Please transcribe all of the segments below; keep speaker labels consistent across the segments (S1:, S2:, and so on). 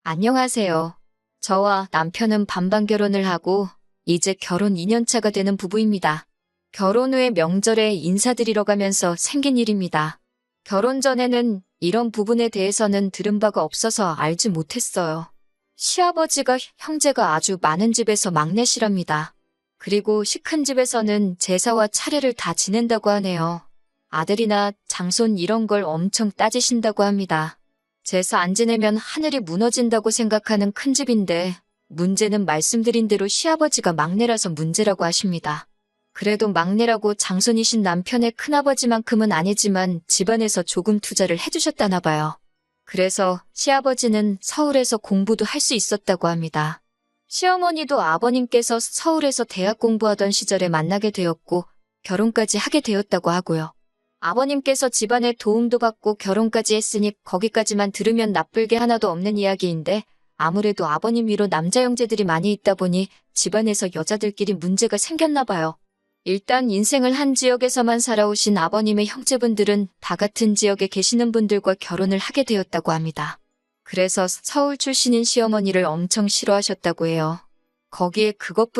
S1: 안녕하세요. 저와 남편은 반반 결혼을 하고 이제 결혼 2년차가 되는 부부입니다. 결혼 후에 명절에 인사드리러 가면서 생긴 일입니다. 결혼 전에는 이런 부분에 대해서는 들은 바가 없어서 알지 못했어요. 시아버지가 형제가 아주 많은 집에서 막내시랍니다. 그리고 시 큰 집에서는 제사와 차례를 다 지낸다고 하네요. 아들이나 장손 이런 걸 엄청 따지신다고 합니다. 제사 안 지내면 하늘이 무너진다고 생각하는 큰 집인데 문제는 말씀드린 대로 시아버지가 막내라서 문제라고 하십니다. 그래도 막내라고 장손이신 남편의 큰아버지만큼은 아니지만 집안에서 조금 투자를 해주셨다나 봐요. 그래서 시아버지는 서울에서 공부도 할 수 있었다고 합니다. 시어머니도 아버님께서 서울에서 대학 공부하던 시절에 만나게 되었고 결혼까지 하게 되었다고 하고요. 아버님께서 집안에 도움도 받고 결혼까지 했으니 거기까지만 들으면 나쁠 게 하나도 없는 이야기인데 아무래도 아버님 위로 남자 형제들이 많이 있다 보니 집안에서 여자들끼리 문제가 생겼나 봐요. 일단 인생을 한 지역에서만 살아오신 아버님의 형제분들은 다 같은 지역에 계시는 분들과 결혼을 하게 되었다고 합니다. 그래서 서울 출신인 시어머니를 엄청 싫어하셨다고 해요. 거기에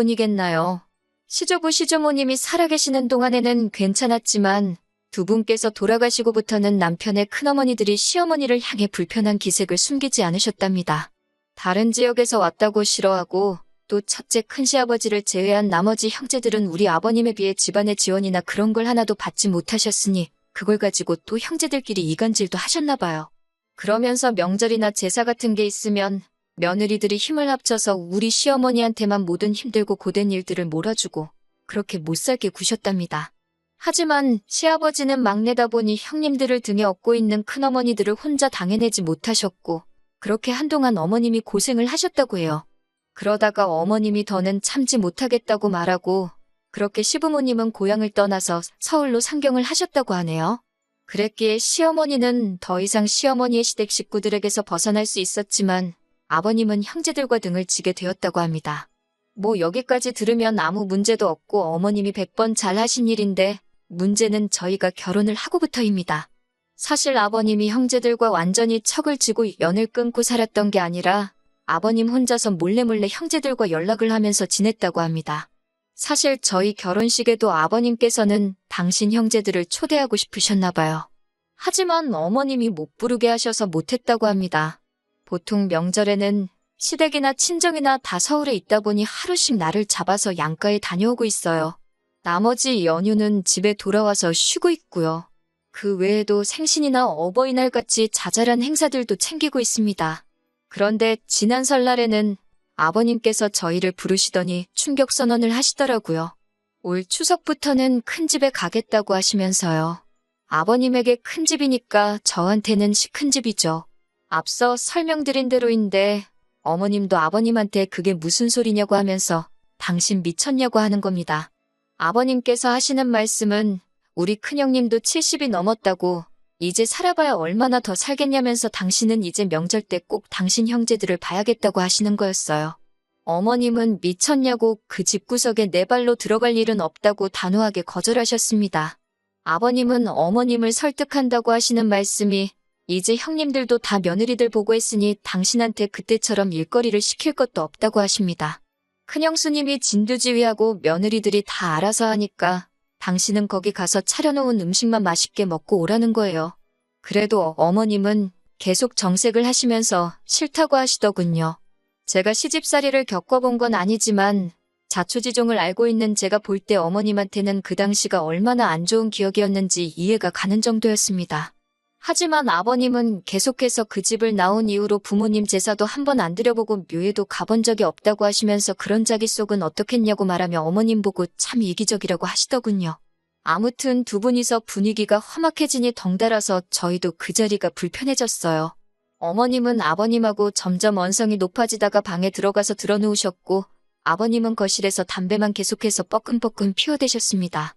S1: 그것뿐이겠나요? 시조부 시조모님이 살아계시는 동안에는 괜찮았지만 두 분께서 돌아가시고부터는 남편의 큰어머니들이 시어머니를 향해 불편한 기색을 숨기지 않으셨답니다. 다른 지역에서 왔다고 싫어하고 또 첫째 큰시아버지를 제외한 나머지 형제들은 우리 아버님에 비해 집안의 지원이나 그런 걸 하나도 받지 못하셨으니 그걸 가지고 또 형제들끼리 이간질도 하셨나 봐요. 그러면서 명절이나 제사 같은 게 있으면 며느리들이 힘을 합쳐서 우리 시어머니한테만 모든 힘들고 고된 일들을 몰아주고 그렇게 못살게 구셨답니다. 하지만 시아버지는 막내다 보니 형님들을 등에 업고 있는 큰어머니들을 혼자 당해내지 못하셨고 그렇게 한동안 어머님이 고생을 하셨다고 해요. 그러다가 어머님이 더는 참지 못하겠다고 말하고 그렇게 시부모님은 고향을 떠나서 서울로 상경을 하셨다고 하네요. 그랬기에 시어머니는 더 이상 시어머니의 시댁 식구들에게서 벗어날 수 있었지만 아버님은 형제들과 등을 지게 되었다고 합니다. 뭐 여기까지 들으면 아무 문제도 없고 어머님이 100번 잘하신 일인데 문제는 저희가 결혼을 하고부터입니다. 사실 아버님이 형제들과 완전히 척을 지고 연을 끊고 살았던 게 아니라 아버님 혼자서 몰래 형제들과 연락을 하면서 지냈다고 합니다. 사실 저희 결혼식에도 아버님께서는 당신 형제들을 초대하고 싶으셨나 봐요. 하지만 어머님이 못 부르게 하셔서 못했다고 합니다. 보통 명절에는 시댁이나 친정이나 다 서울에 있다 보니 하루씩 날을 잡아서 양가에 다녀오고 있어요. 나머지 연휴는 집에 돌아와서 쉬고 있고요. 그 외에도 생신이나 어버이날 같이 자잘한 행사들도 챙기고 있습니다. 그런데 지난 설날에는 아버님께서 저희를 부르시더니 충격 선언을 하시더라고요. 올 추석부터는 큰 집에 가겠다고 하시면서요. 아버님에게 큰 집이니까 저한테는 큰 집이죠. 앞서 설명드린 대로인데 어머님도 아버님한테 그게 무슨 소리냐고 하면서 당신 미쳤냐고 하는 겁니다. 아버님께서 하시는 말씀은 우리 큰형님도 70이 넘었다고 이제 살아봐야 얼마나 더 살겠냐면서 당신은 이제 명절 때 꼭 당신 형제들을 봐야겠다고 하시는 거였어요. 어머님은 미쳤냐고 그 집구석에 내 발로 들어갈 일은 없다고 단호하게 거절하셨습니다. 아버님은 어머님을 설득한다고 하시는 말씀이 이제 형님들도 다 며느리들 보고 했으니 당신한테 그때처럼 일거리를 시킬 것도 없다고 하십니다. 큰형수님이 진두지휘하고 며느리들이 다 알아서 하니까 당신은 거기 가서 차려놓은 음식만 맛있게 먹고 오라는 거예요. 그래도 어머님은 계속 정색을 하시면서 싫다고 하시더군요. 제가 시집살이를 겪어본 건 아니지만 자초지종을 알고 있는 제가 볼 때 어머님한테는 그 당시가 얼마나 안 좋은 기억이었는지 이해가 가는 정도였습니다. 하지만 아버님은 계속해서 그 집을 나온 이후로 부모님 제사도 한 번 안 드려보고 묘에도 가본 적이 없다고 하시면서 그런 자기 속은 어떻겠냐고 말하며 어머님 보고 참 이기적이라고 하시더군요. 아무튼 두 분이서 분위기가 험악해지니 덩달아서 저희도 그 자리가 불편해졌어요. 어머님은 아버님하고 점점 언성이 높아지다가 방에 들어가서 드러누우셨고 아버님은 거실에서 담배만 계속해서 뻐끔뻐끔 피워대셨습니다.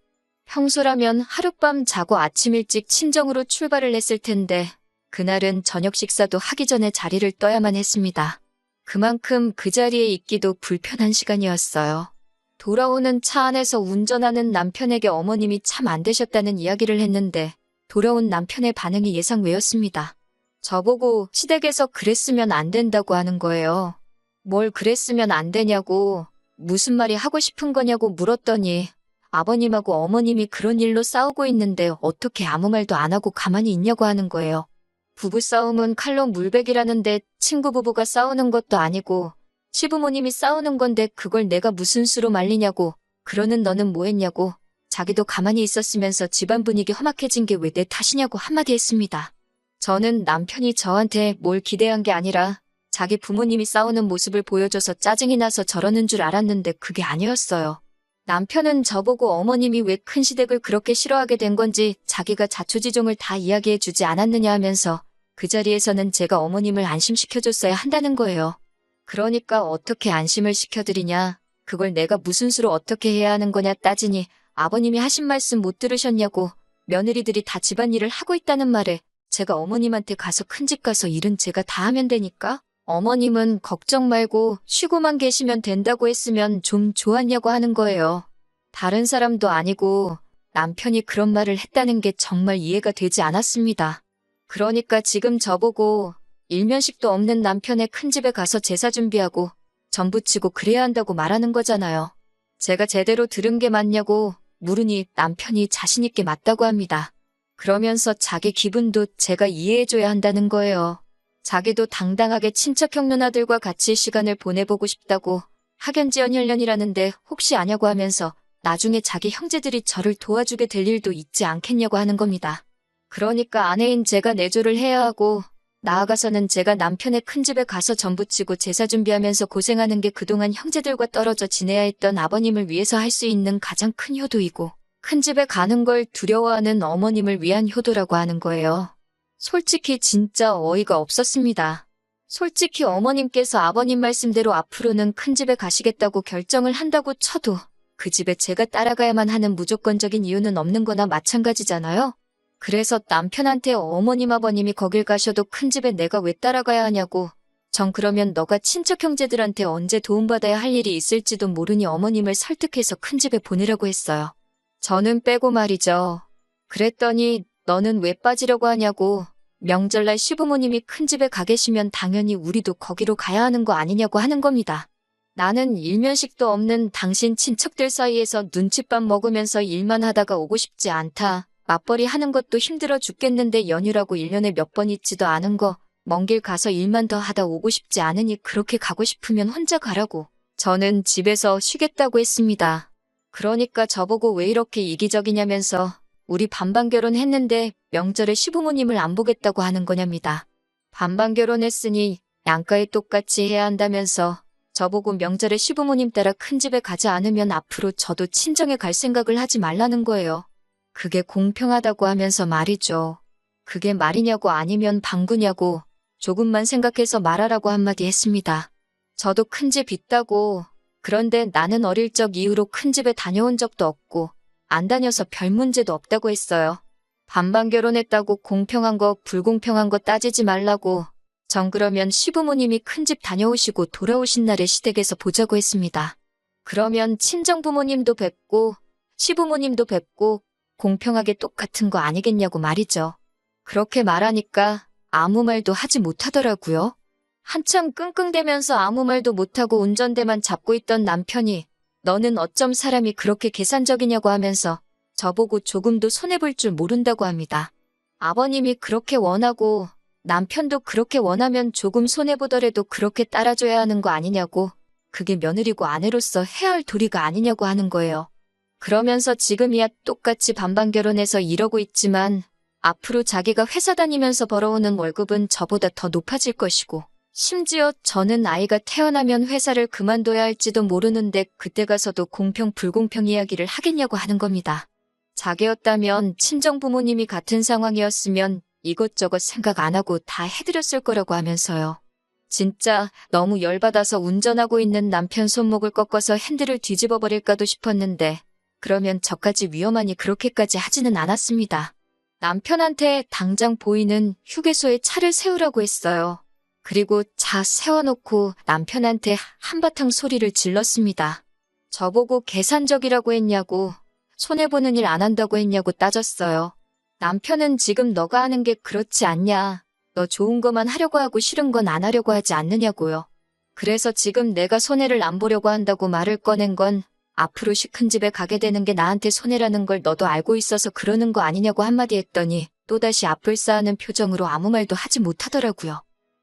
S1: 평소라면 하룻밤 자고 아침 일찍 친정으로 출발을 했을 텐데 그날은 저녁 식사도 하기 전에 자리를 떠야만 했습니다. 그만큼 그 자리에 있기도 불편한 시간이었어요. 돌아오는 차 안에서 운전하는 남편에게 어머님이 참 안 되셨다는 이야기를 했는데 돌아온 남편의 반응이 예상 외였습니다. 저보고 시댁에서 그랬으면 안 된다고 하는 거예요. 뭘 그랬으면 안 되냐고, 무슨 말이 하고 싶은 거냐고 물었더니 아버님하고 어머님이 그런 일로 싸우고 있는데 어떻게 아무 말도 안 하고 가만히 있냐고 하는 거예요. 부부싸움은 칼로 물베기라는데 친구 부부가 싸우는 것도 아니고 시부모님이 싸우는 건데 그걸 내가 무슨 수로 말리냐고, 그러는 너는 뭐 했냐고, 자기도 가만히 있었으면서 집안 분위기 험악해진 게 왜 내 탓이냐고 한마디 했습니다. 저는 남편이 저한테 뭘 기대한 게 아니라 자기 부모님이 싸우는 모습을 보여줘서 짜증이 나서 저러는 줄 알았는데 그게 아니었어요. 남편은 저보고 어머님이 왜 큰 시댁을 그렇게 싫어하게 된 건지 자기가 자초지종을 다 이야기해 주지 않았느냐 하면서 그 자리에서는 제가 어머님을 안심시켜줬어야 한다는 거예요. 그러니까 어떻게 안심을 시켜드리냐, 그걸 내가 무슨 수로 어떻게 해야 하는 거냐 따지니 아버님이 하신 말씀 못 들으셨냐고, 며느리들이 다 집안일을 하고 있다는 말에 제가 어머님한테 가서 큰집 가서 일은 제가 다 하면 되니까 어머님은 걱정 말고 쉬고만 계시면 된다고 했으면 좀 좋았냐고 하는 거예요. 다른 사람도 아니고 남편이 그런 말을 했다는 게 정말 이해가 되지 않았습니다. 그러니까 지금 저보고 일면식도 없는 남편의 큰집에 가서 제사 준비하고 전 부치고 그래야 한다고 말하는 거잖아요. 제가 제대로 들은 게 맞냐고 물으니 남편이 자신 있게 맞다고 합니다. 그러면서 자기 기분도 제가 이해해줘야 한다는 거예요. 자기도 당당하게 친척형 누나들과 같이 시간을 보내보고 싶다고, 학연지연 혈연이라는데 혹시 아냐고 하면서 나중에 자기 형제들이 저를 도와주게 될 일도 있지 않겠냐고 하는 겁니다. 그러니까 아내인 제가 내조를 해야 하고, 나아가서는 제가 남편의 큰집에 가서 전 부치고 제사 준비하면서 고생하는 게 그동안 형제들과 떨어져 지내야 했던 아버님을 위해서 할 수 있는 가장 큰 효도이고, 큰집에 가는 걸 두려워하는 어머님을 위한 효도라고 하는 거예요. 솔직히 진짜 어이가 없었습니다. 솔직히 어머님께서 아버님 말씀대로 앞으로는 큰집에 가시겠다고 결정을 한다고 쳐도 그 집에 제가 따라가야만 하는 무조건적인 이유는 없는 거나 마찬가지잖아요. 그래서 남편한테 어머님 아버님이 거길 가셔도 큰집에 내가 왜 따라가야 하냐고, 전 그러면 너가 친척 형제들한테 언제 도움받아야 할 일이 있을지도 모르니 어머님을 설득해서 큰집에 보내라고 했어요. 저는 빼고 말이죠. 그랬더니 너는 왜 빠지려고 하냐고, 명절날 시부모님이 큰집에 가 계시면 당연히 우리도 거기로 가야 하는 거 아니냐고 하는 겁니다. 나는 일면식도 없는 당신 친척들 사이에서 눈칫밥 먹으면서 일만 하다가 오고 싶지 않다. 맞벌이 하는 것도 힘들어 죽겠는데 연휴라고 1년에 몇 번 있지도 않은 거, 먼 길 가서 일만 더 하다 오고 싶지 않으니 그렇게 가고 싶으면 혼자 가라고. 저는 집에서 쉬겠다고 했습니다. 그러니까 저보고 왜 이렇게 이기적이냐면서 우리 반반 결혼했는데 명절에 시부모님을 안 보겠다고 하는 거냐입니다. 반반 결혼했으니 양가에 똑같이 해야 한다면서 저보고 명절에 시부모님 따라 큰집에 가지 않으면 앞으로 저도 친정에 갈 생각을 하지 말라는 거예요. 그게 공평하다고 하면서 말이죠. 그게 말이냐고 아니면 방구냐고 조금만 생각해서 말하라고 한마디 했습니다. 저도 큰집 있다고, 그런데 나는 어릴 적 이후로 큰집에 다녀온 적도 없고 안 다녀서 별 문제도 없다고 했어요. 반반 결혼했다고 공평한 거 불공평한 거 따지지 말라고, 전 그러면 시부모님이 큰집 다녀오시고 돌아오신 날에 시댁에서 보자고 했습니다. 그러면 친정부모님도 뵙고 시부모님도 뵙고 공평하게 똑같은 거 아니겠냐고 말이죠. 그렇게 말하니까 아무 말도 하지 못하더라고요. 한참 끙끙대면서 아무 말도 못하고 운전대만 잡고 있던 남편이 너는 어쩜 사람이 그렇게 계산적이냐고 하면서 저보고 조금도 손해볼 줄 모른다고 합니다. 아버님이 그렇게 원하고 남편도 그렇게 원하면 조금 손해보더라도 그렇게 따라줘야 하는 거 아니냐고, 그게 며느리고 아내로서 해야 할 도리가 아니냐고 하는 거예요. 그러면서 지금이야 똑같이 반반 결혼해서 이러고 있지만 앞으로 자기가 회사 다니면서 벌어오는 월급은 저보다 더 높아질 것이고, 심지어 저는 아이가 태어나면 회사를 그만둬야 할지도 모르는데 그때 가서도 공평 불공평 이야기를 하겠냐고 하는 겁니다. 자기였다면 친정부모님이 같은 상황이었으면 이것저것 생각 안 하고 다 해드렸을 거라고 하면서요. 진짜 너무 열받아서 운전하고 있는 남편 손목을 꺾어서 핸들을 뒤집어 버릴까도 싶었는데 그러면 저까지 위험하니 그렇게까지 하지는 않았습니다. 남편한테 당장 보이는 휴게소에 차를 세우라고 했어요. 그리고 차 세워놓고 남편한테 한바탕 소리를 질렀습니다. 저보고 계산적이라고 했냐고, 손해보는 일 안 한다고 했냐고 따졌어요. 남편은 지금 너가 하는 게 그렇지 않냐, 너 좋은 것만 하려고 하고 싫은 건 안 하려고 하지 않느냐고요. 그래서 지금 내가 손해를 안 보려고 한다고 말을 꺼낸 건 앞으로 시큰 집에 가게 되는 게 나한테 손해라는 걸 너도 알고 있어서 그러는 거 아니냐고 한마디 했더니 또다시 앞을 쌓는 표정으로 아무 말도 하지 못하더라고요.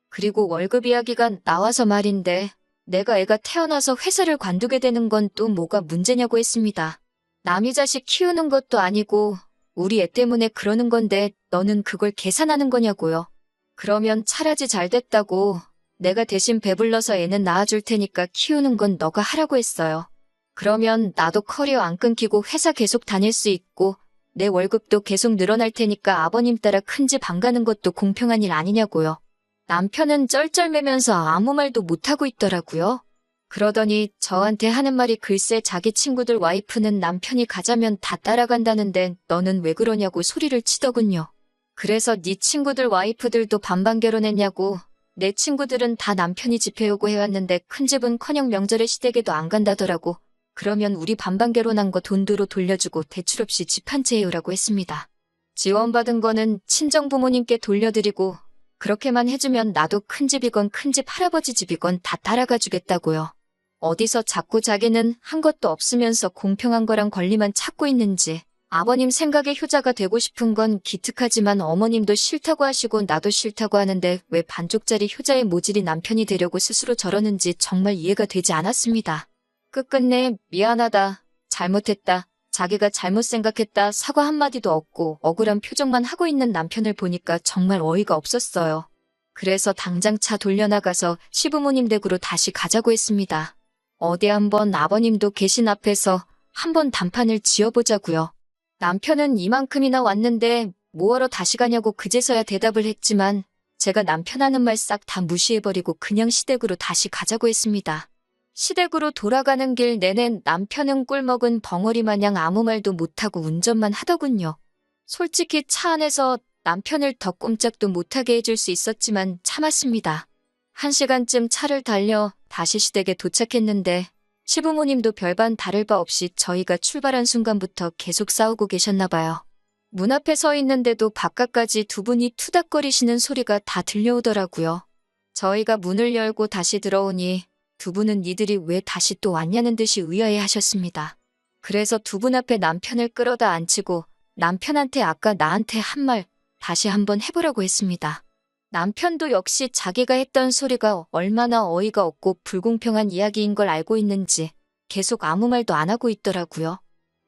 S1: 그리고 월급 이야기가 나와서 말인데 내가 애가 태어나서 회사를 관두게 되는 건 또 뭐가 문제냐고 했습니다. 남이 자식 키우는 것도 아니고 우리 애 때문에 그러는 건데 너는 그걸 계산하는 거냐고요. 그러면 차라리 잘 됐다고 내가 대신 배불러서 애는 낳아줄 테니까 키우는 건 너가 하라고 했어요. 그러면 나도 커리어 안 끊기고 회사 계속 다닐 수 있고 내 월급도 계속 늘어날 테니까 아버님 따라 큰 집 안 가는 것도 공평한 일 아니냐고요. 남편은 쩔쩔매면서 아무 말도 못하고 있더라고요. 그러더니 저한테 하는 말이 글쎄 자기 친구들 와이프는 남편이 가자면 다 따라간다는데 너는 왜 그러냐고 소리를 치더군요. 그래서 네 친구들 와이프들도 반반 결혼했냐고. 내 친구들은 다 남편이 집 해오고 해왔는데 큰 집은커녕 명절에 시댁에도 안 간다더라고. 그러면 우리 반반 결혼한 거 돈으로 돌려주고 대출 없이 집 한 채 해오라고 했습니다. 지원받은 거는 친정부모님께 돌려드리고 그렇게만 해주면 나도 큰 집이건 큰 집 할아버지 집이건 다 따라가 주겠다고요. 어디서 자꾸 자기는 한 것도 없으면서 공평한 거랑 권리만 찾고 있는지. 아버님 생각에 효자가 되고 싶은 건 기특하지만 어머님도 싫다고 하시고 나도 싫다고 하는데 왜 반쪽짜리 효자의 모질이 남편이 되려고 스스로 저러는지 정말 이해가 되지 않았습니다. 끝끝내 미안하다, 잘못했다, 자기가 잘못 생각했다 사과 한마디도 없고 억울한 표정만 하고 있는 남편을 보니까 정말 어이가 없었어요. 그래서 당장 차 돌려나가서 시부모님 댁으로 다시 가자고 했습니다. 어디 한번 아버님도 계신 앞에서 한번 단판을 지어보자고요. 남편은 이만큼이나 왔는데 뭐하러 다시 가냐고 그제서야 대답을 했지만 제가 남편 하는 말 싹 다 무시해버리고 그냥 시댁으로 다시 가자고 했습니다. 시댁으로 돌아가는 길 내내 남편은 꿀먹은 벙어리 마냥 아무 말도 못하고 운전만 하더군요. 솔직히 차 안에서 남편을 더 꼼짝도 못하게 해줄 수 있었지만 참았습니다. 1시간쯤 차를 달려 다시 시댁에 도착했는데 시부모님도 별반 다를 바 없이 저희가 출발한 순간부터 계속 싸우고 계셨나 봐요. 문 앞에 서 있는데도 바깥까지 두 분이 투닥거리시는 소리가 다 들려오더라고요. 저희가 문을 열고 다시 들어오니 두 분은 니들이 왜 다시 또 왔냐는 듯이 의아해 하셨습니다. 그래서 두 분 앞에 남편을 끌어다 앉히고 남편한테 아까 나한테 한 말 다시 한번 해보라고 했습니다. 남편도 역시 자기가 했던 소리가 얼마나 어이가 없고 불공평한 이야기인 걸 알고 있는지 계속 아무 말도 안 하고 있더라고요.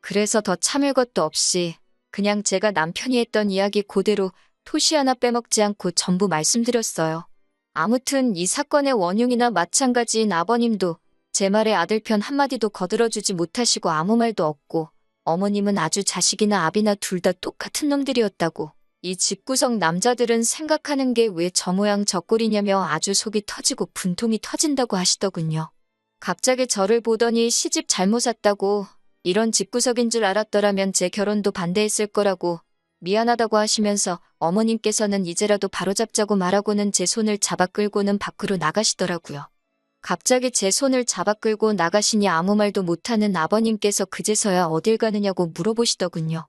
S1: 그래서 더 참을 것도 없이 그냥 제가 남편이 했던 이야기 그대로 토시 하나 빼먹지 않고 전부 말씀드렸어요. 아무튼 이 사건의 원흉이나 마찬가지인 아버님도 제 말에 아들 편 한마디도 거들어주지 못하시고 아무 말도 없고 어머님은 아주 자식이나 아비나 둘 다 똑같은 놈들이었다고 이 집구석 남자들은 생각하는 게 왜 저 모양 저 꼴이냐며 아주 속이 터지고 분통이 터진다고 하시더군요. 갑자기 저를 보더니 시집 잘못 샀다고 이런 집구석인 줄 알았더라면 제 결혼도 반대했을 거라고 미안하다고 하시면서 어머님께서는 이제라도 바로잡자고 말하고는 제 손을 잡아 끌고는 밖으로 나가시더라고요. 갑자기 제 손을 잡아 끌고 나가시니 아무 말도 못하는 아버님께서 그제서야 어딜 가느냐고 물어보시더군요.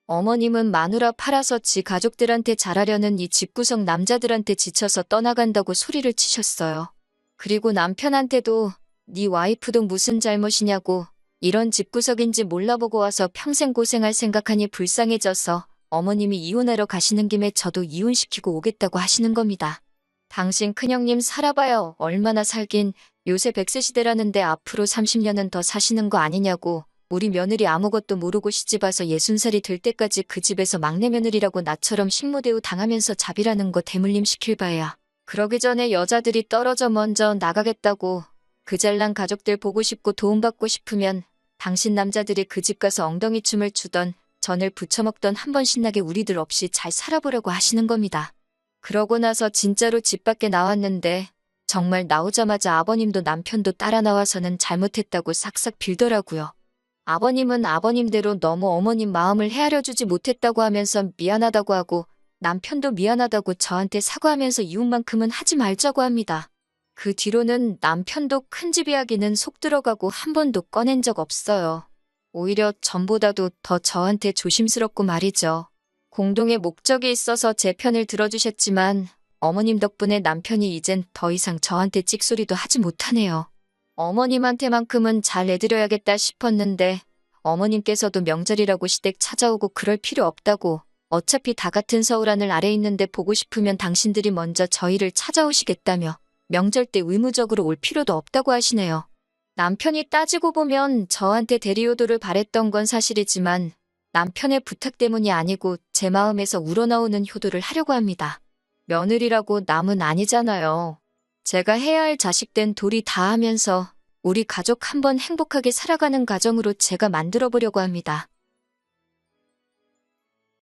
S1: 어머님은 마누라 팔아서 지 가족들한테 잘하려는 이 집구석 남자들한테 지쳐서 떠나간다고 소리를 치셨어요. 그리고 남편한테도 네 와이프도 무슨 잘못이냐고 이런 집구석인지 몰라보고 와서 평생 고생할 생각하니 불쌍해져서 어머님이 이혼하러 가시는 김에 저도 이혼시키고 오겠다고 하시는 겁니다. 당신 큰형님 살아봐요. 얼마나 살긴 요새 100세 시대라는데 앞으로 30년은 더 사시는 거 아니냐고 우리 며느리 아무것도 모르고 시집와서 60살이 될 때까지 그 집에서 막내 며느리라고 나처럼 식모대우 당하면서 잡이라는 거 대물림 시킬 바에야. 그러기 전에 여자들이 떨어져 먼저 나가겠다고 그 잘난 가족들 보고 싶고 도움받고 싶으면 당신 남자들이 그 집 가서 엉덩이 춤을 추던 전을 부쳐먹던 한번 신나게 우리들 없이 잘 살아보려고 하시는 겁니다. 그러고 나서 진짜로 집 밖에 나왔는데 정말 나오자마자 아버님도 남편도 따라 나와서는 잘못했다고 싹싹 빌더라고요. 아버님은 아버님대로 너무 어머님 마음을 헤아려주지 못했다고 하면서 미안하다고 하고 남편도 미안하다고 저한테 사과하면서 이웃만큼은 하지 말자고 합니다. 그 뒤로는 남편도 큰 집 이야기는 속 들어가고 한 번도 꺼낸 적 없어요. 오히려 전보다도 더 저한테 조심스럽고 말이죠. 공동의 목적이 있어서 제 편을 들어주셨지만 어머님 덕분에 남편이 이젠 더 이상 저한테 찍소리도 하지 못하네요. 어머님한테만큼은 잘 해드려야겠다 싶었는데 어머님께서도 명절이라고 시댁 찾아오고 그럴 필요 없다고, 어차피 다 같은 서울 하늘 아래 있는데 보고 싶으면 당신들이 먼저 저희를 찾아오시겠다며 명절 때 의무적으로 올 필요도 없다고 하시네요. 남편이 따지고 보면 저한테 대리효도를 바랬던 건 사실이지만 남편의 부탁 때문이 아니고 제 마음에서 우러나오는 효도를 하려고 합니다. 며느리라고 남은 아니잖아요. 제가 해야 할 자식된 도리 다 하면서 우리 가족 한번 행복하게 살아가는 가정으로 제가 만들어 보려고 합니다.